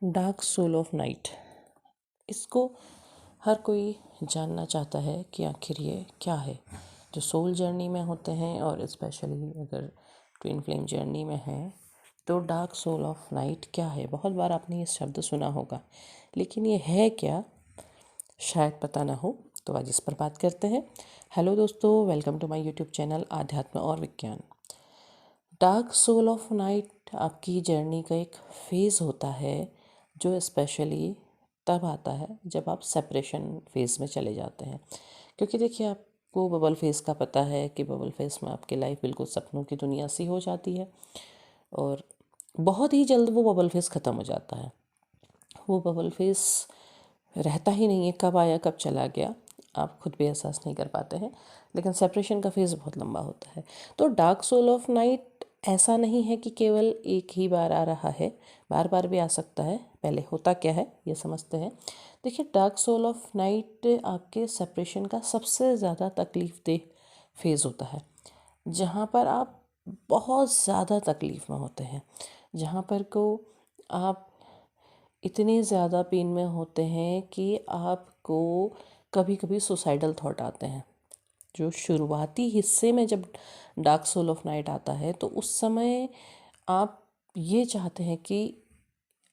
Dark soul of night, इसको हर कोई जानना चाहता है कि आखिर ये क्या है। जो सोल जर्नी में होते हैं और स्पेशली अगर ट्विन फ्लेम जर्नी में है तो डार्क सोल ऑफ नाइट क्या है। बहुत बार आपने ये शब्द सुना होगा, लेकिन ये है क्या शायद पता ना हो, तो आज इस पर बात करते हैं। हेलो दोस्तों, welcome to my YouTube channel आध्यात्म और विज्ञान। डार्क सोल ऑफ नाइट आपकी जर्नी का एक फेज़ होता है जो स्पेशली तब आता है जब आप सेपरेशन फेज़ में चले जाते हैं। क्योंकि देखिए, आपको बबल फेज़ का पता है कि बबल फेज़ में आपकी लाइफ बिल्कुल सपनों की दुनिया सी हो जाती है और बहुत ही जल्द वो बबल फेज़ ख़त्म हो जाता है। वो बबल फेज़ रहता ही नहीं है, कब आया कब चला गया आप खुद भी एहसास नहीं कर पाते हैं। लेकिन सेपरेशन का फेज़ बहुत लंबा होता है। तो डार्क सोल ऑफ नाइट ऐसा नहीं है कि केवल एक ही बार आ रहा है, बार बार भी आ सकता है। पहले होता क्या है ये समझते हैं। देखिए, डार्क सोल ऑफ नाइट आपके सेपरेशन का सबसे ज़्यादा तकलीफ़ देह फेज़ होता है, जहाँ पर आप बहुत ज़्यादा तकलीफ़ में होते हैं, जहाँ पर को आप इतने ज़्यादा पेन में होते हैं कि आपको कभी कभी सुसाइडल थॉट आते हैं। जो शुरुआती हिस्से में जब डार्क सोल ऑफ नाइट आता है तो उस समय आप ये चाहते हैं कि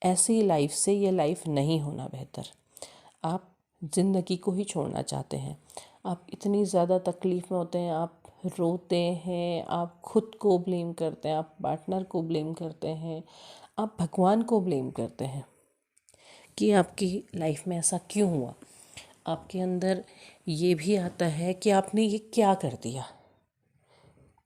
ऐसी लाइफ से ये लाइफ नहीं होना बेहतर। आप ज़िंदगी को ही छोड़ना चाहते हैं। आप इतनी ज़्यादा तकलीफ़ में होते हैं, आप रोते हैं, आप खुद को ब्लेम करते हैं, आप पार्टनर को ब्लेम करते हैं, आप भगवान को ब्लेम करते हैं कि आपकी लाइफ में ऐसा क्यों हुआ। आपके अंदर ये भी आता है कि आपने ये क्या कर दिया,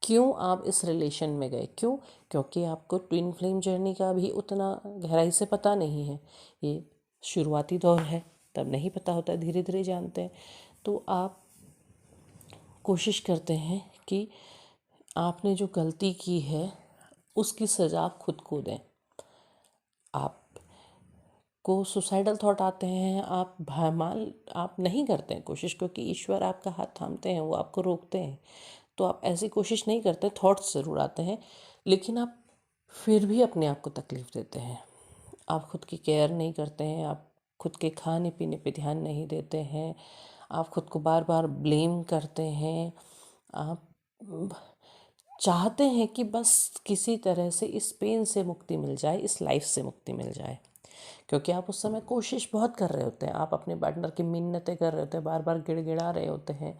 क्यों आप इस रिलेशन में गए, क्यों? क्योंकि आपको ट्विन फ्लेम जर्नी का भी उतना गहराई से पता नहीं है। ये शुरुआती दौर है, तब नहीं पता होता, धीरे धीरे जानते हैं। तो आप कोशिश करते हैं कि आपने जो गलती की है उसकी सज़ा आप खुद को दें। आप को सुसाइडल थॉट आते हैं, आप भयमाल आप नहीं करते हैं कोशिश, क्योंकि ईश्वर आपका हाथ थामते हैं, वो आपको रोकते हैं। तो आप ऐसी कोशिश नहीं करते, थॉट्स ज़रूर आते हैं, लेकिन आप फिर भी अपने आप को तकलीफ़ देते हैं। आप खुद की केयर नहीं करते हैं, आप खुद के खाने पीने पे ध्यान नहीं देते हैं, आप खुद को बार बार ब्लेम करते हैं। आप चाहते हैं कि बस किसी तरह से इस पेन से मुक्ति मिल जाए, इस लाइफ से मुक्ति मिल जाए। क्योंकि आप उस समय कोशिश बहुत कर रहे होते हैं, आप अपने पार्टनर की मिन्नतें कर रहे होते हैं, बार बार गिड़गिड़ा रहे होते हैं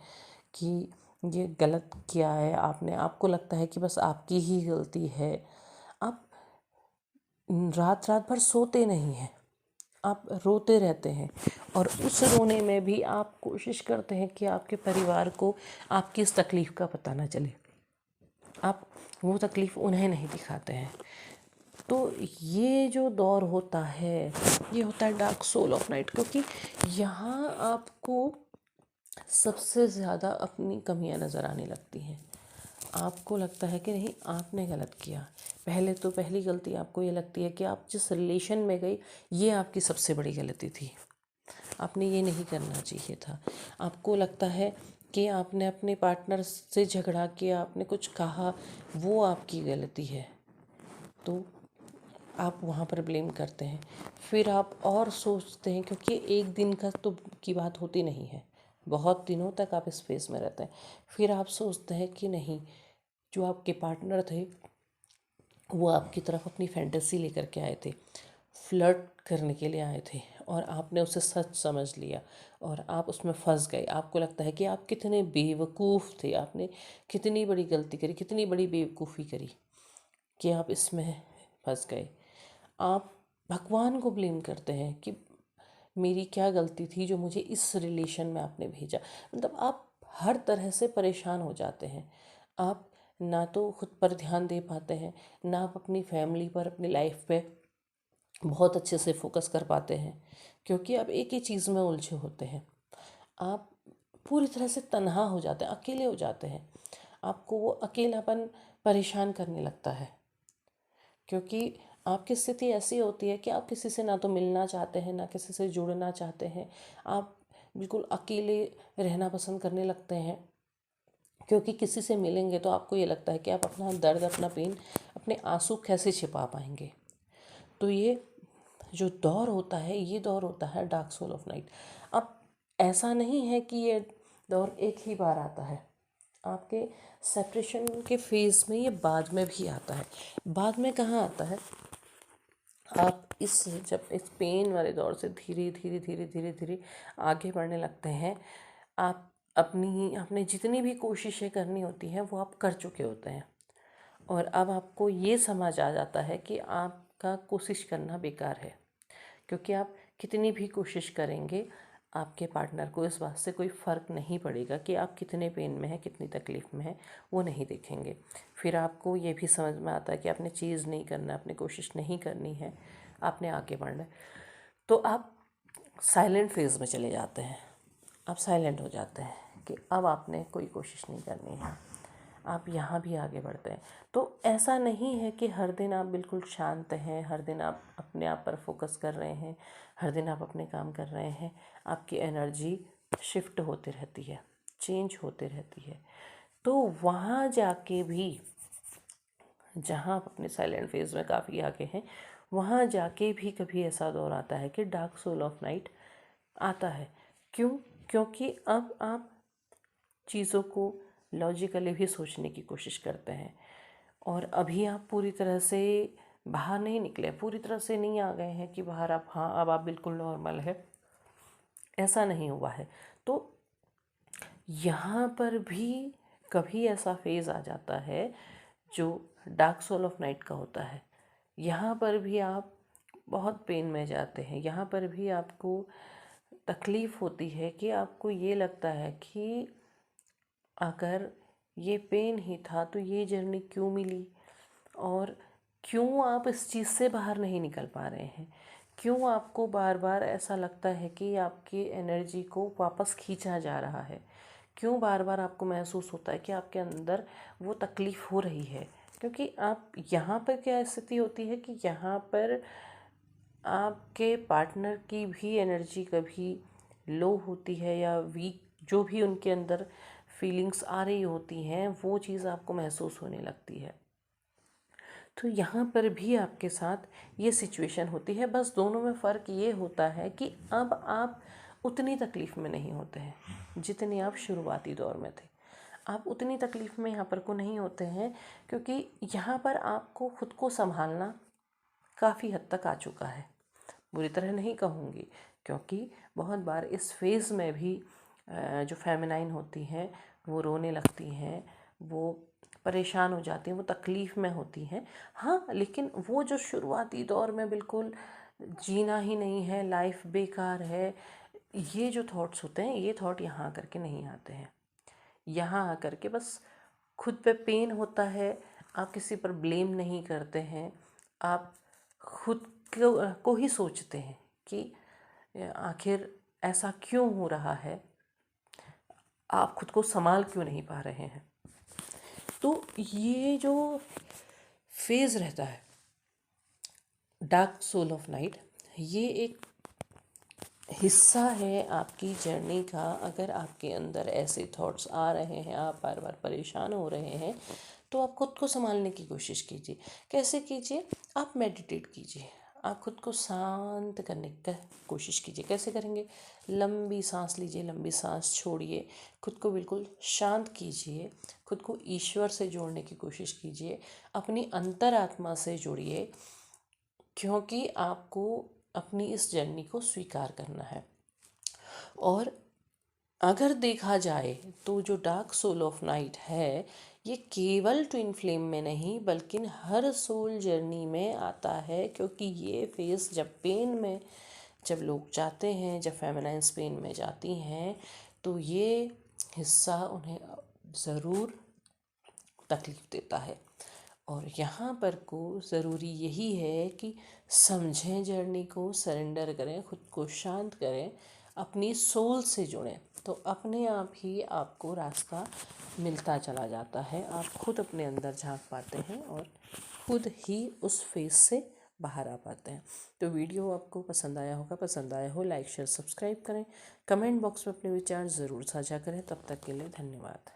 कि ये गलत किया है आपने, आपको लगता है कि बस आपकी ही गलती है। आप रात रात भर सोते नहीं हैं, आप रोते रहते हैं और उस रोने में भी आप कोशिश करते हैं कि आपके परिवार को आपकी इस तकलीफ़ का पता ना चले, आप वो तकलीफ़ उन्हें नहीं दिखाते हैं। तो ये जो दौर होता है, ये होता है डार्क सोल ऑफ नाइट, क्योंकि यहाँ आपको सबसे ज़्यादा अपनी कमियां नज़र आने लगती हैं। आपको लगता है कि नहीं, आपने गलत किया। पहले तो पहली गलती आपको ये लगती है कि आप जिस रिलेशन में गई ये आपकी सबसे बड़ी गलती थी, आपने ये नहीं करना चाहिए था। आपको लगता है कि आपने अपने पार्टनर से झगड़ा किया, आपने कुछ कहा, वो आपकी गलती है, तो आप वहाँ पर ब्लेम करते हैं। फिर आप और सोचते हैं, क्योंकि एक दिन का तो की बात होती नहीं है, बहुत दिनों तक आप इस फेज़ में रहते हैं। फिर आप सोचते हैं कि नहीं, जो आपके पार्टनर थे वो आपकी तरफ अपनी फैंटेसी लेकर के आए थे, फ्लर्ट करने के लिए आए थे, और आपने उसे सच समझ लिया और आप उसमें फंस गए। आपको लगता है कि आप कितने बेवकूफ़ थे, आपने कितनी बड़ी गलती करी, कितनी बड़ी बेवकूफ़ी करी कि आप इसमें फंस गए। आप भगवान को ब्लेम करते हैं कि मेरी क्या गलती थी जो मुझे इस रिलेशन में आपने भेजा। मतलब आप हर तरह से परेशान हो जाते हैं। आप ना तो खुद पर ध्यान दे पाते हैं, ना आप अपनी फैमिली पर, अपनी लाइफ पे बहुत अच्छे से फोकस कर पाते हैं, क्योंकि आप एक ही चीज़ में उलझे होते हैं। आप पूरी तरह से तन्हा हो जाते हैं, अकेले हो जाते हैं। आपको वो अकेलापन परेशान करने लगता है, क्योंकि आपकी स्थिति ऐसी होती है कि आप किसी से ना तो मिलना चाहते हैं, ना किसी से जुड़ना चाहते हैं। आप बिल्कुल अकेले रहना पसंद करने लगते हैं, क्योंकि किसी से मिलेंगे तो आपको ये लगता है कि आप अपना दर्द, अपना पेन, अपने आंसू कैसे छिपा पाएंगे। तो ये जो दौर होता है, ये दौर होता है डार्क सोल ऑफ नाइट। अब ऐसा नहीं है कि ये दौर एक ही बार आता है, आपके सेपरेशन के फेज़ में ये बाद में भी आता है। बाद में कहाँ आता है, आप जब इस पेन वाले दौर से धीरे धीरे धीरे धीरे धीरे आगे बढ़ने लगते हैं, आप आपने जितनी भी कोशिशें करनी होती हैं वो आप कर चुके होते हैं, और अब आपको ये समझ आ जाता है कि आपका कोशिश करना बेकार है, क्योंकि आप कितनी भी कोशिश करेंगे आपके पार्टनर को इस बात से कोई फ़र्क नहीं पड़ेगा कि आप कितने पेन में हैं, कितनी तकलीफ़ में हैं, वो नहीं देखेंगे। फिर आपको ये भी समझ में आता है कि आपने चीज़ नहीं करना, आपने कोशिश नहीं करनी है, आपने आगे बढ़ना है। तो आप साइलेंट फेज़ में चले जाते हैं, आप साइलेंट हो जाते हैं कि अब आपने कोई कोशिश नहीं करनी है, आप यहाँ भी आगे बढ़ते हैं। तो ऐसा नहीं है कि हर दिन आप बिल्कुल शांत हैं, हर दिन आप अपने आप पर फोकस कर रहे हैं, हर दिन आप अपने काम कर रहे हैं। आपकी एनर्जी शिफ्ट होती रहती है, चेंज होती रहती है। तो वहाँ जाके भी, जहाँ आप अपने साइलेंट फेज़ में काफ़ी आगे हैं, वहाँ जाके भी कभी ऐसा दौर आता है कि डार्क सोल ऑफ नाइट आता है। क्यों? क्योंकि अब आप चीज़ों को लॉजिकली भी सोचने की कोशिश करते हैं, और अभी आप पूरी तरह से बाहर नहीं निकले, पूरी तरह से नहीं आ गए हैं कि बाहर आप, हाँ अब आप बिल्कुल नॉर्मल है, ऐसा नहीं हुआ है। तो यहाँ पर भी कभी ऐसा फेज़ आ जाता है जो डार्क सोल ऑफ नाइट का होता है। यहाँ पर भी आप बहुत पेन में जाते हैं, यहाँ पर भी आपको तकलीफ़ होती है कि आपको ये लगता है कि अगर ये पेन ही था तो ये जर्नी क्यों मिली, और क्यों आप इस चीज़ से बाहर नहीं निकल पा रहे हैं, क्यों आपको बार बार ऐसा लगता है कि आपकी एनर्जी को वापस खींचा जा रहा है, क्यों बार बार आपको महसूस होता है कि आपके अंदर वो तकलीफ़ हो रही है। क्योंकि आप यहाँ पर क्या स्थिति होती है कि यहाँ पर आपके पार्टनर की भी एनर्जी कभी लो होती है या वीक, जो भी उनके अंदर फीलिंग्स आ रही होती हैं वो चीज़ आपको महसूस होने लगती है। तो यहाँ पर भी आपके साथ ये सिचुएशन होती है, बस दोनों में फ़र्क ये होता है कि अब आप उतनी तकलीफ़ में नहीं होते हैं जितनी आप शुरुआती दौर में थे। आप उतनी तकलीफ़ में यहाँ पर को नहीं होते हैं, क्योंकि यहाँ पर आपको खुद को संभालना काफ़ी हद तक आ चुका है। बुरी तरह नहीं कहूँगी, क्योंकि बहुत बार इस फेज़ में भी जो फेमिनाइन होती हैं वो रोने लगती हैं, वो परेशान हो जाती हैं, वो तकलीफ़ में होती हैं। हाँ, लेकिन वो जो शुरुआती दौर में बिल्कुल जीना ही नहीं है, लाइफ बेकार है, ये जो थॉट्स होते हैं, ये थॉट यहाँ आकर के नहीं आते हैं। यहाँ आकर के बस खुद पे पेन होता है, आप किसी पर ब्लेम नहीं करते हैं, आप खुद को ही सोचते हैं कि आखिर ऐसा क्यों हो रहा है, आप खुद को संभाल क्यों नहीं पा रहे हैं। तो ये जो फेज़ रहता है डार्क सोल ऑफ नाइट, ये एक हिस्सा है आपकी जर्नी का। अगर आपके अंदर ऐसे थॉट्स आ रहे हैं, आप बार बार परेशान हो रहे हैं, तो आप खुद को संभालने की कोशिश कीजिए। कैसे कीजिए? आप मेडिटेट कीजिए, आप खुद को शांत करने की कोशिश कीजिए। कैसे करेंगे? लंबी सांस लीजिए, लंबी सांस छोड़िए, खुद को बिल्कुल शांत कीजिए, खुद को ईश्वर से जोड़ने की कोशिश कीजिए, अपनी अंतरात्मा से जुड़िए, क्योंकि आपको अपनी इस जर्नी को स्वीकार करना है। और अगर देखा जाए तो जो डार्क सोल ऑफ नाइट है, ये केवल ट्विन फ्लेम में नहीं बल्कि हर सोल जर्नी में आता है, क्योंकि ये फेस जब लोग जाते हैं, जब फेमिनाइन्स पेन में जाती हैं, तो ये हिस्सा उन्हें ज़रूर तकलीफ़ देता है। और यहाँ पर को ज़रूरी यही है कि समझें जर्नी को, सरेंडर करें, खुद को शांत करें, अपनी सोल से जुड़ें, तो अपने आप ही आपको रास्ता मिलता चला जाता है। आप खुद अपने अंदर झांक पाते हैं और खुद ही उस फेज से बाहर आ पाते हैं। तो वीडियो आपको पसंद आया होगा, पसंद आया हो लाइक शेयर सब्सक्राइब करें, कमेंट बॉक्स में अपने विचार ज़रूर साझा करें। तब तक के लिए धन्यवाद।